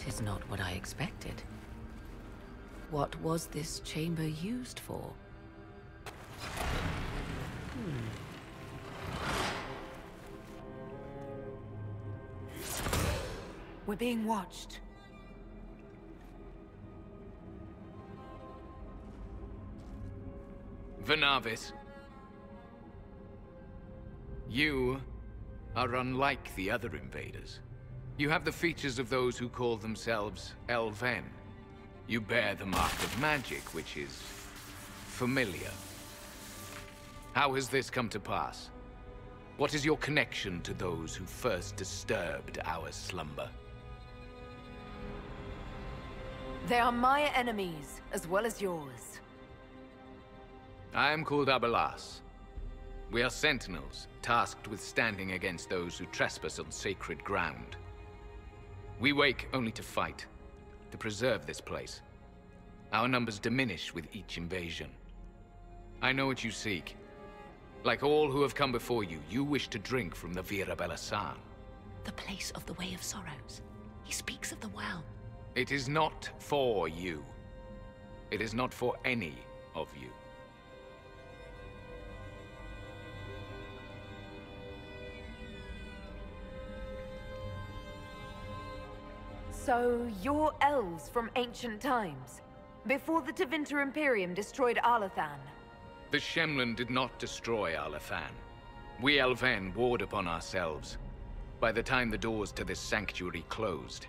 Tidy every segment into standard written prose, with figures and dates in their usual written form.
'Tis not what I expected. What was this chamber used for? We're being watched. Venavis. You are unlike the other invaders. You have the features of those who call themselves Elven. You bear the mark of magic, which is familiar. How has this come to pass? What is your connection to those who first disturbed our slumber? They are my enemies, as well as yours. I am called Abelas. We are sentinels, tasked with standing against those who trespass on sacred ground. We wake only to fight, to preserve this place. Our numbers diminish with each invasion. I know what you seek. Like all who have come before you, you wish to drink from the Vira Belasan. The place of the Way of Sorrows. He speaks of the well. It is not for you. It is not for any of you. So, you're elves from ancient times, before the Tevinter Imperium destroyed Arlathan. The Shemlin did not destroy Arlathan. We Elven warred upon ourselves. By the time the doors to this sanctuary closed,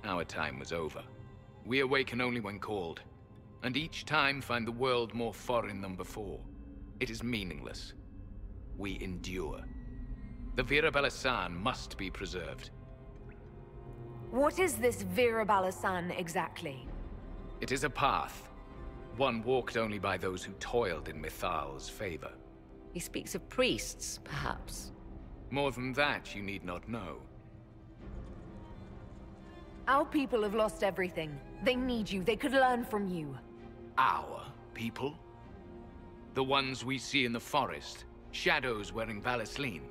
our time was over. We awaken only when called, and each time find the world more foreign than before. It is meaningless. We endure. The Vira Belasan must be preserved. What is this Vira Belasan exactly? It is a path. One walked only by those who toiled in Mithal's favor. He speaks of priests, perhaps. More than that, you need not know. Our people have lost everything. They need you. They could learn from you. Our people? The ones we see in the forest, shadows wearing Valisleen.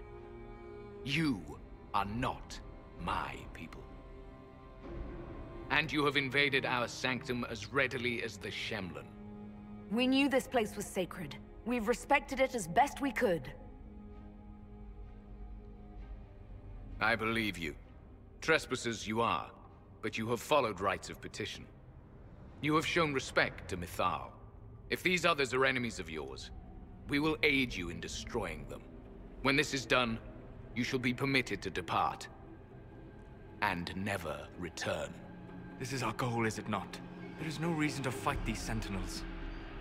You are not my people. And you have invaded our sanctum as readily as the Shemlin. We knew this place was sacred. We've respected it as best we could. I believe you. Trespassers you are, but you have followed rites of petition. You have shown respect to Mithal. If these others are enemies of yours, we will aid you in destroying them. When this is done, you shall be permitted to depart. And never return. This is our goal, is it not? There is no reason to fight these sentinels.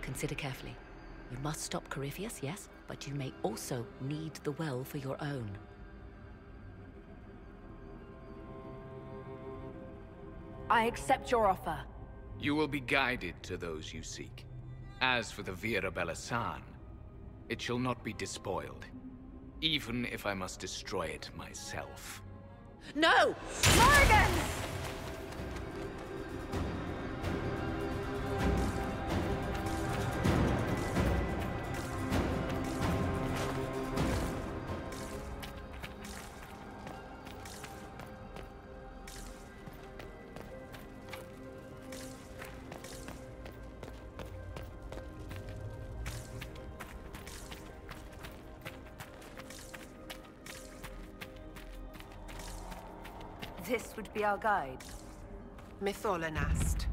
Consider carefully. You must stop Corypheus, yes, but you may also need the well for your own. I accept your offer. You will be guided to those you seek. As for the Vira Belasan, it shall not be despoiled, even if I must destroy it myself. No! Morgan! This would be our guide. Mytholanast.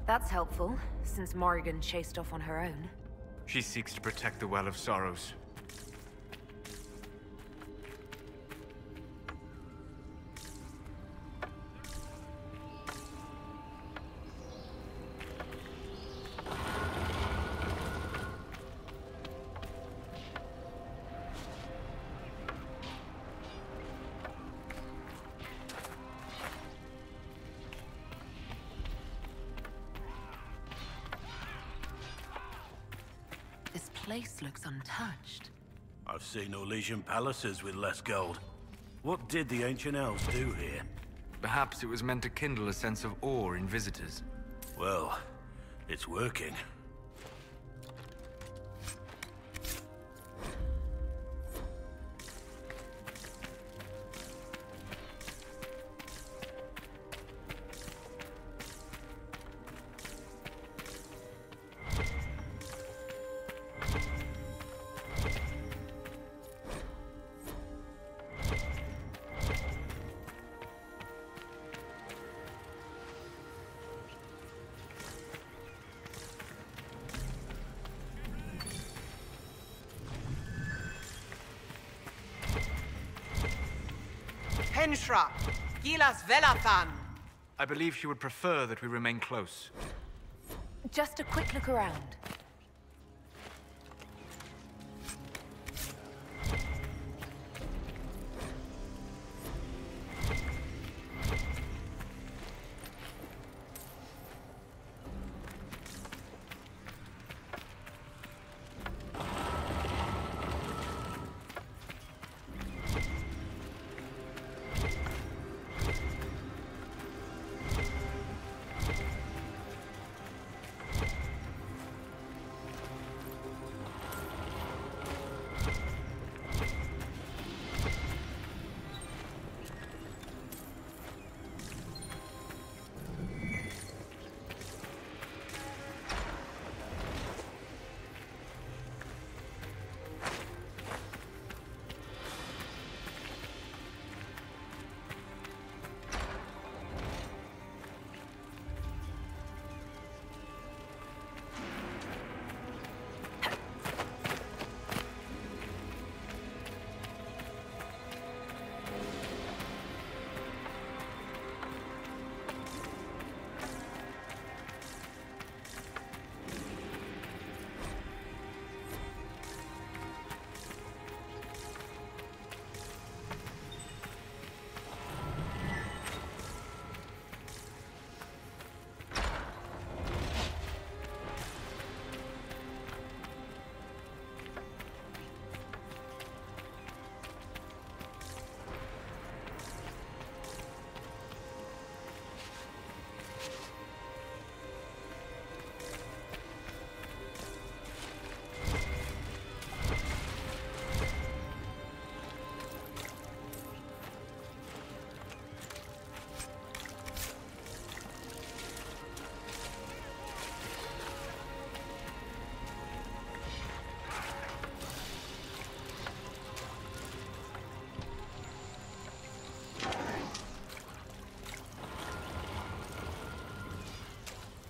That's helpful, since Morrigan chased off on her own. She seeks to protect the Well of Sorrows. This place looks untouched. I've seen Orlesian palaces with less gold. What did the ancient elves do here? Perhaps it was meant to kindle a sense of awe in visitors. Well, it's working. Henshra, Gilas Velathan. I believe she would prefer that we remain close. Just a quick look around.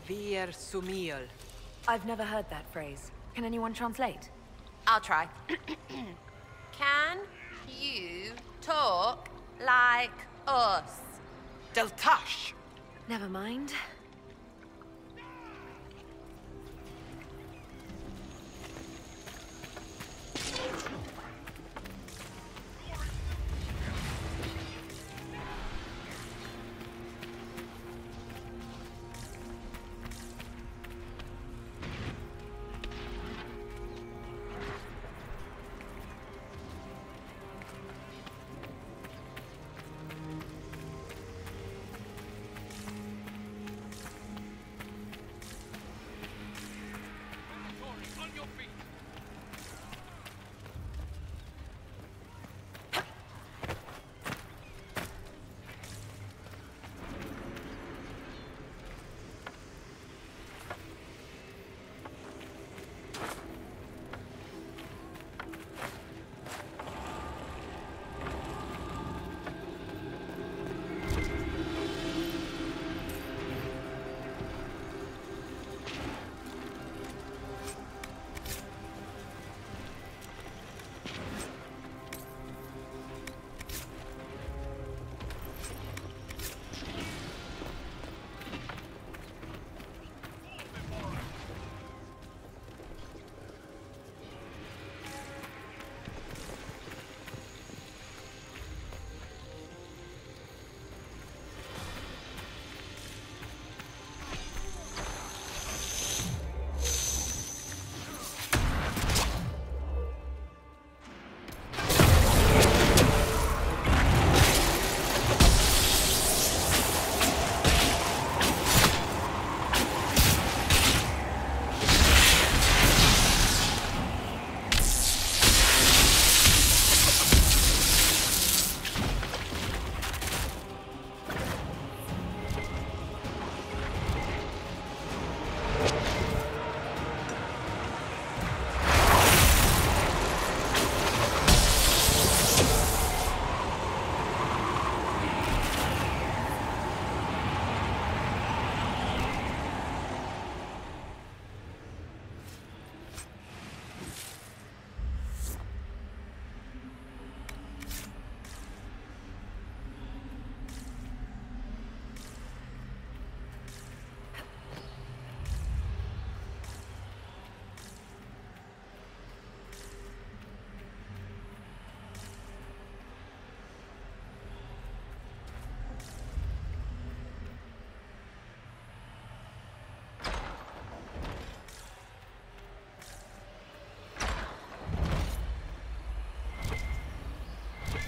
Vir Sumiel. I've never heard that phrase. Can anyone translate? I'll try. Can you talk like us? Deltash. Never mind.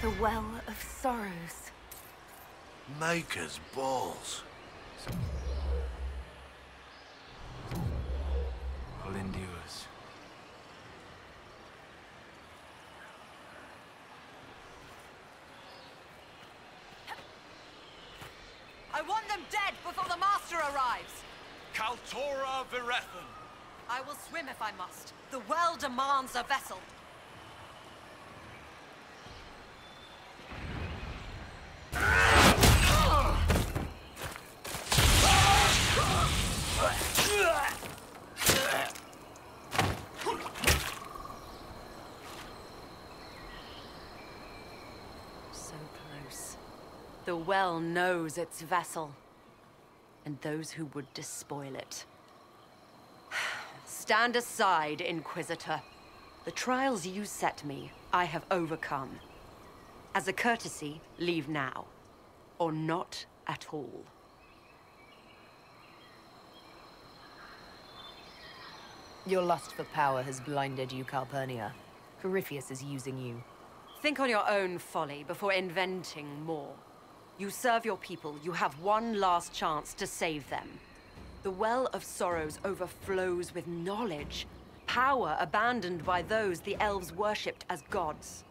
The Well of Sorrows. Maker's balls. All endures. I want them dead before the Master arrives! Kaltora Virethan. I will swim if I must. The well demands a vessel. So close. The well knows its vessel, and those who would despoil it. Stand aside, Inquisitor. The trials you set me, I have overcome. As a courtesy, leave now. Or not at all. Your lust for power has blinded you, Calpurnia. Corypheus is using you. Think on your own folly before inventing more. You serve your people, you have one last chance to save them. The Well of Sorrows overflows with knowledge, power abandoned by those the elves worshipped as gods.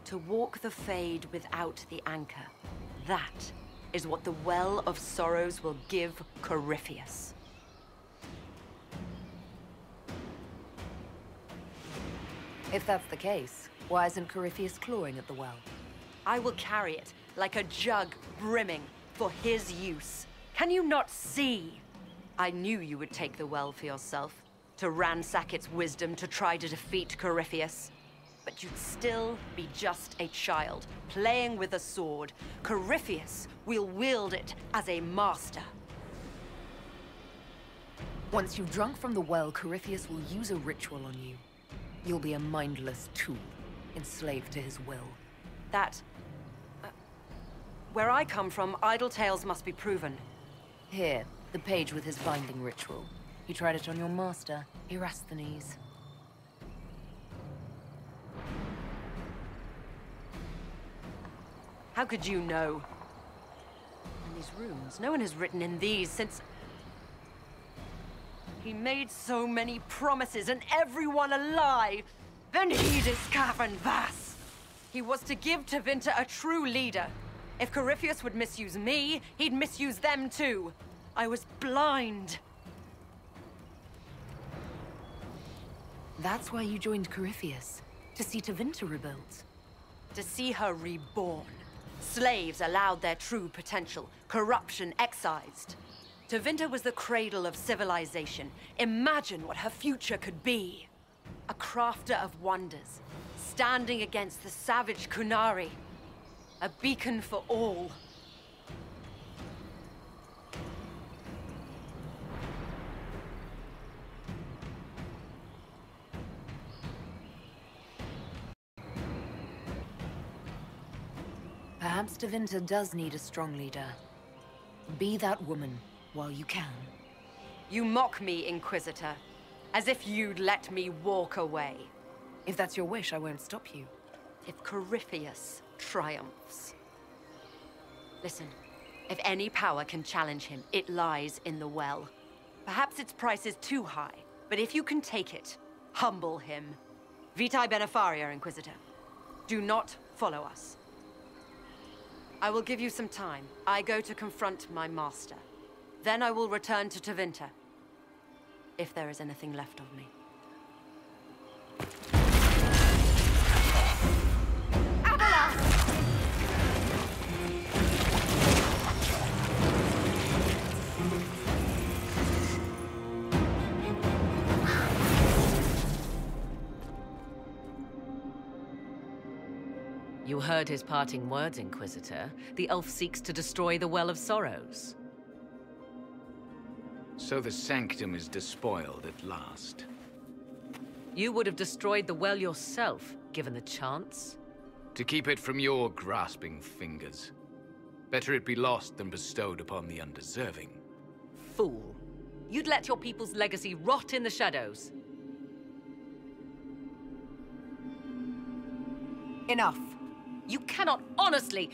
To walk the Fade without the anchor, that is what the Well of Sorrows will give Corypheus. If that's the case, why isn't Corypheus clawing at the well? I will carry it like a jug brimming for his use. Can you not see? I knew you would take the well for yourself, to ransack its wisdom to try to defeat Corypheus. But you'd still be just a child, playing with a sword. Corypheus will wield it as a master. Once you've drunk from the well, Corypheus will use a ritual on you. You'll be a mindless tool, enslaved to his will. Where I come from, idle tales must be proven. Here, the page with his binding ritual. He tried it on your master, Erasthenes. How could you know? And these runes, no one has written in these since... He made so many promises, and everyone a lie. Then he is Cavern Vass. He was to give Tevinter a true leader. If Corypheus would misuse me, he'd misuse them too. I was blind. That's why you joined Corypheus, to see Tevinter rebuilt. To see her reborn. Slaves allowed their true potential, corruption excised. Tevinter was the cradle of civilization. Imagine what her future could be. A crafter of wonders, standing against the savage Kunari. A beacon for all. Perhaps Tevinter does need a strong leader. Be that woman while you can. You mock me, Inquisitor, as if you'd let me walk away. If that's your wish, I won't stop you. If Corypheus triumphs. Listen, if any power can challenge him, it lies in the well. Perhaps its price is too high, but if you can take it, humble him. Vitae Benefaria, Inquisitor. Do not follow us. I will give you some time. I go to confront my master. Then I will return to Tevinter. If there is anything left of me. You heard his parting words, Inquisitor. The elf seeks to destroy the Well of Sorrows. So the sanctum is despoiled at last. You would have destroyed the well yourself, given the chance. To keep it from your grasping fingers. Better it be lost than bestowed upon the undeserving. Fool. You'd let your people's legacy rot in the shadows. Enough. You cannot honestly...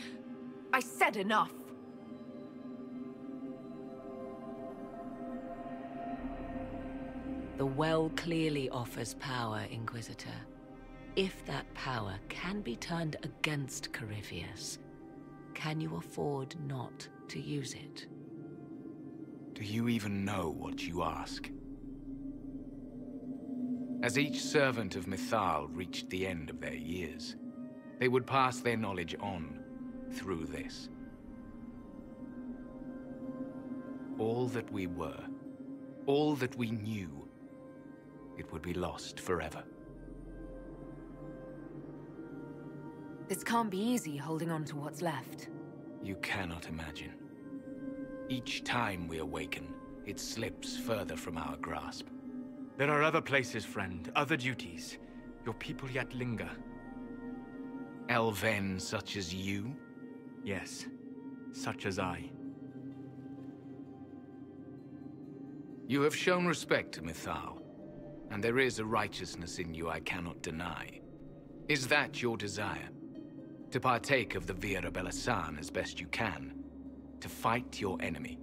I said enough. The well clearly offers power, Inquisitor. If that power can be turned against Corypheus, can you afford not to use it? Do you even know what you ask? As each servant of Mythal reached the end of their years, they would pass their knowledge on through this. All that we were, all that we knew, it would be lost forever. This can't be easy holding on to what's left. You cannot imagine. Each time we awaken, it slips further from our grasp. There are other places, friend, other duties. Your people yet linger. Elven such as you? Yes, such as I. You have shown respect to Mythal, and there is a righteousness in you I cannot deny. Is that your desire? To partake of the Vira Belasan as best you can? To fight your enemy?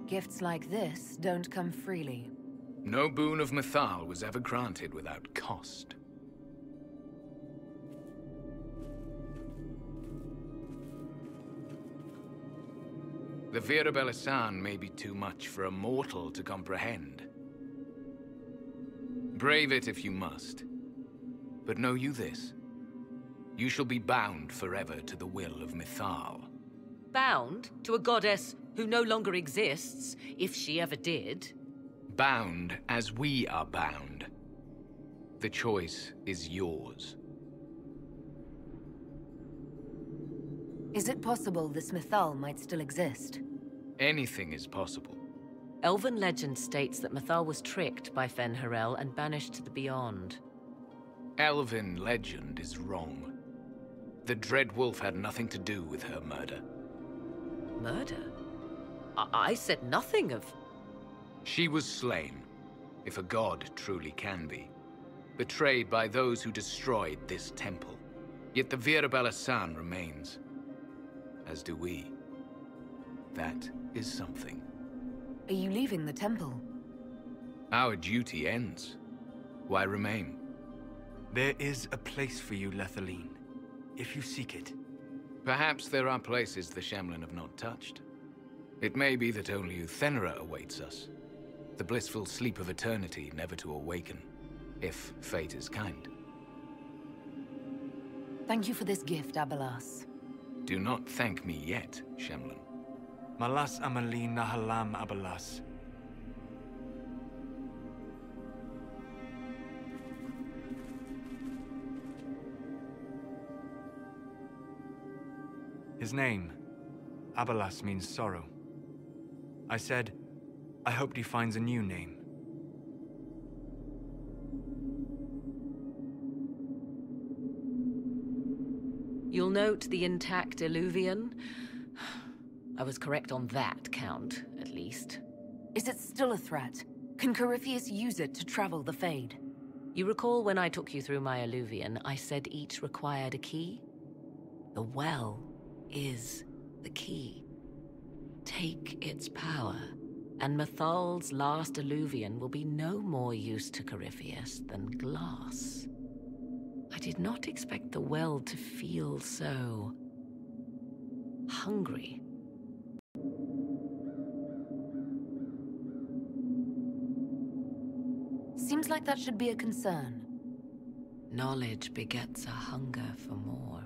Gifts like this don't come freely. No boon of Mythal was ever granted without cost. The Vira Belasan may be too much for a mortal to comprehend. Brave it if you must. But know you this. You shall be bound forever to the will of Mythal. Bound to a goddess who no longer exists, if she ever did. Bound as we are bound. The choice is yours. Is it possible this Mythal might still exist? Anything is possible. Elven legend states that Mythal was tricked by Fen-Harel and banished to the Beyond. Elven legend is wrong. The Dreadwolf had nothing to do with her murder. Murder? I said nothing of... She was slain, if a god truly can be. Betrayed by those who destroyed this temple. Yet the Vira Belasan remains. As do we. That is something. Are you leaving the temple? Our duty ends. Why remain? There is a place for you, Lethaline, if you seek it. Perhaps there are places the Shamlan have not touched. It may be that only Uthenera awaits us. The blissful sleep of eternity, never to awaken, if fate is kind. Thank you for this gift, Abelas. Do not thank me yet, Shamlan. Malas Amalin Nahalam Abelas. His name, Abelas, means sorrow. I said, I hoped he finds a new name. You'll note the intact Illuvian. I was correct on that count, at least. Is it still a threat? Can Corypheus use it to travel the Fade? You recall when I took you through my Illuvian, I said each required a key? The well is the key. Take its power, and Mythal's last Illuvian will be no more use to Corypheus than glass. I did not expect the well to feel so... hungry. Seems like that should be a concern. Knowledge begets a hunger for more.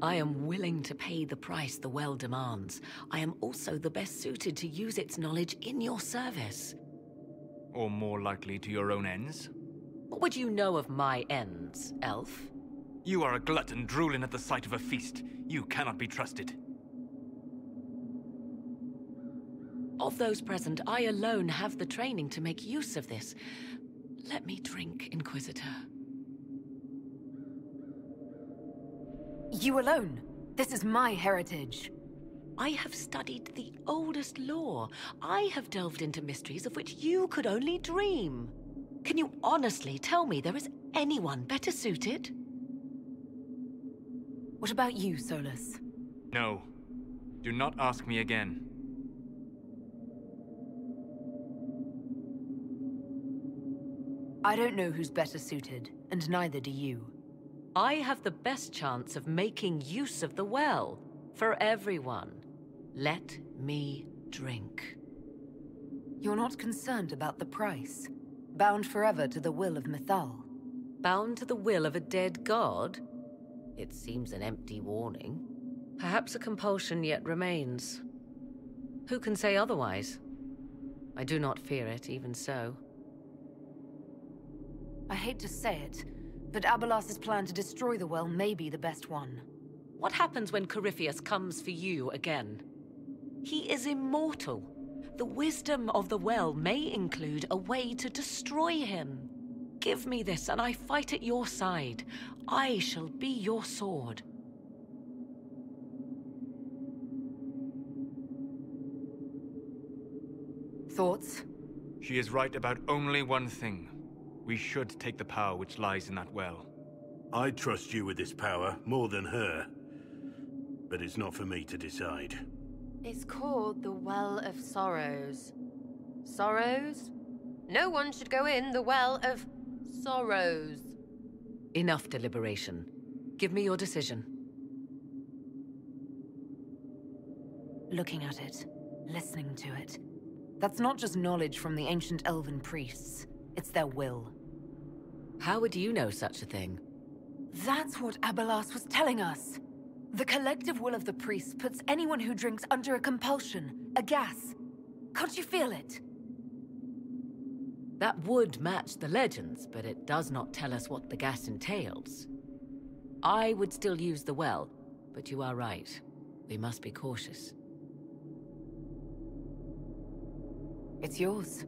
I am willing to pay the price the well demands. I am also the best suited to use its knowledge in your service. Or more likely to your own ends? What would you know of my ends, elf? You are a glutton drooling at the sight of a feast. You cannot be trusted. Of those present, I alone have the training to make use of this. Let me drink, Inquisitor. You alone? This is my heritage. I have studied the oldest lore. I have delved into mysteries of which you could only dream. Can you honestly tell me there is anyone better suited? What about you, Solus? No. Do not ask me again. I don't know who's better suited, and neither do you. I have the best chance of making use of the well for everyone. Let me drink. You're not concerned about the price? Bound forever to the will of Mythal? Bound to the will of a dead god? It seems an empty warning. Perhaps a compulsion yet remains. Who can say otherwise? I do not fear it, even so. I hate to say it, but Abelas's plan to destroy the well may be the best one. What happens when Corypheus comes for you again? He is immortal. The wisdom of the well may include a way to destroy him. Give me this, and I fight at your side. I shall be your sword. Thoughts? She is right about only one thing. We should take the power which lies in that well. I trust you with this power more than her. But it's not for me to decide. It's called the Well of Sorrows. Sorrows? No one should go in the Well of Sorrows. Enough deliberation. Give me your decision. Looking at it, listening to it. That's not just knowledge from the ancient elven priests. It's their will. How would you know such a thing? That's what Abelas was telling us. The collective will of the priests puts anyone who drinks under a compulsion, a gas. Can't you feel it? That would match the legends, but it does not tell us what the gas entails. I would still use the well, but you are right. We must be cautious. It's yours.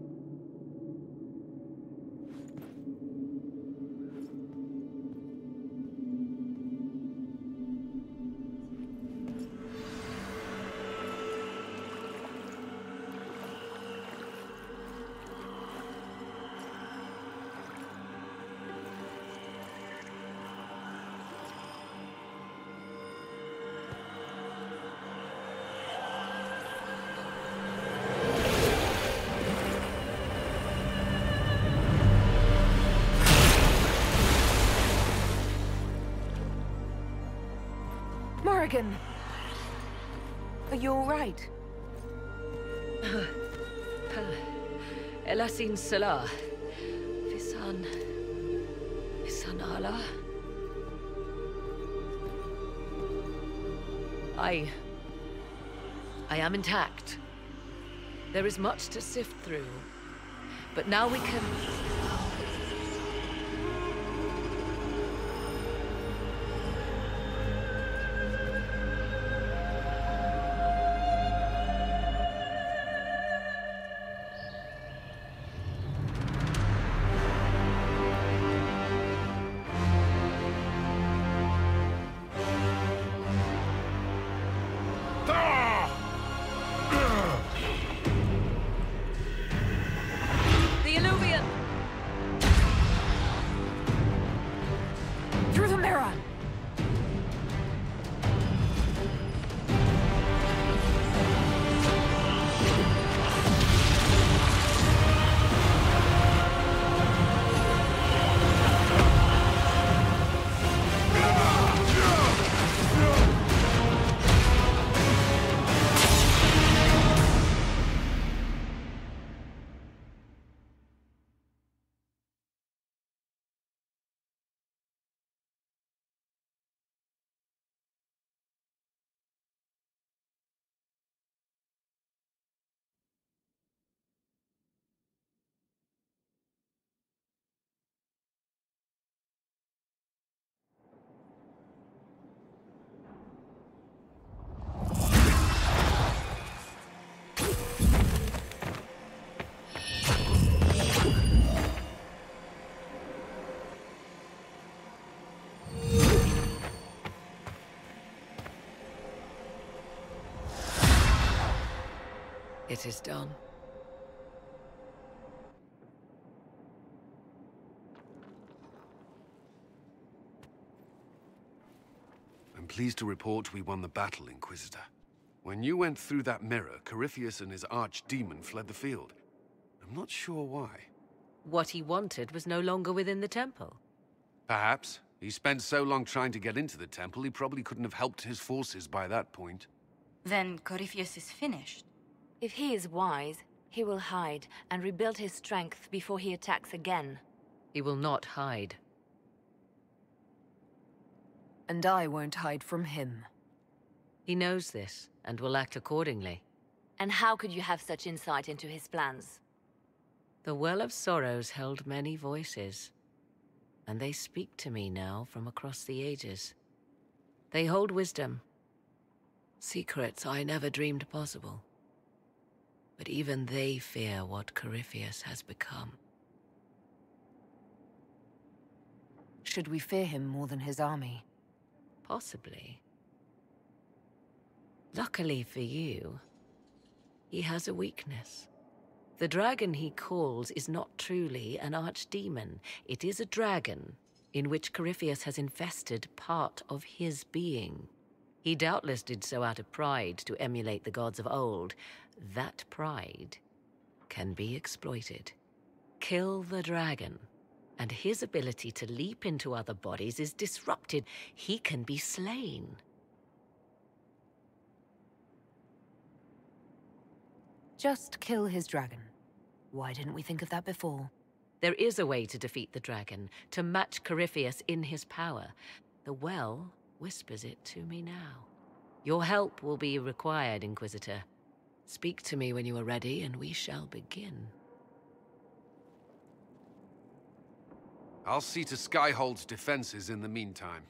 Morrigan! Are you alright? Elasin Salah. Visan Allah. I am intact. There is much to sift through. But now we can... It is done. I'm pleased to report we won the battle, Inquisitor. When you went through that mirror, Corypheus and his archdemon fled the field. I'm not sure why. What he wanted was no longer within the temple. Perhaps. He spent so long trying to get into the temple, he probably couldn't have helped his forces by that point. Then Corypheus is finished. If he is wise, he will hide and rebuild his strength before he attacks again. He will not hide. And I won't hide from him. He knows this, and will act accordingly. And how could you have such insight into his plans? The Well of Sorrows held many voices, and they speak to me now from across the ages. They hold wisdom. Secrets I never dreamed possible. But even they fear what Corypheus has become. Should we fear him more than his army? Possibly. Luckily for you, he has a weakness. The dragon he calls is not truly an archdemon. It is a dragon in which Corypheus has infested part of his being. He doubtless did so out of pride to emulate the gods of old. That pride can be exploited. Kill the dragon, and his ability to leap into other bodies is disrupted. He can be slain. Just kill his dragon. Why didn't we think of that before? There is a way to defeat the dragon, to match Corypheus in his power. The Well whispers it to me now. Your help will be required, Inquisitor. Speak to me when you are ready, and we shall begin. I'll see to Skyhold's defenses in the meantime.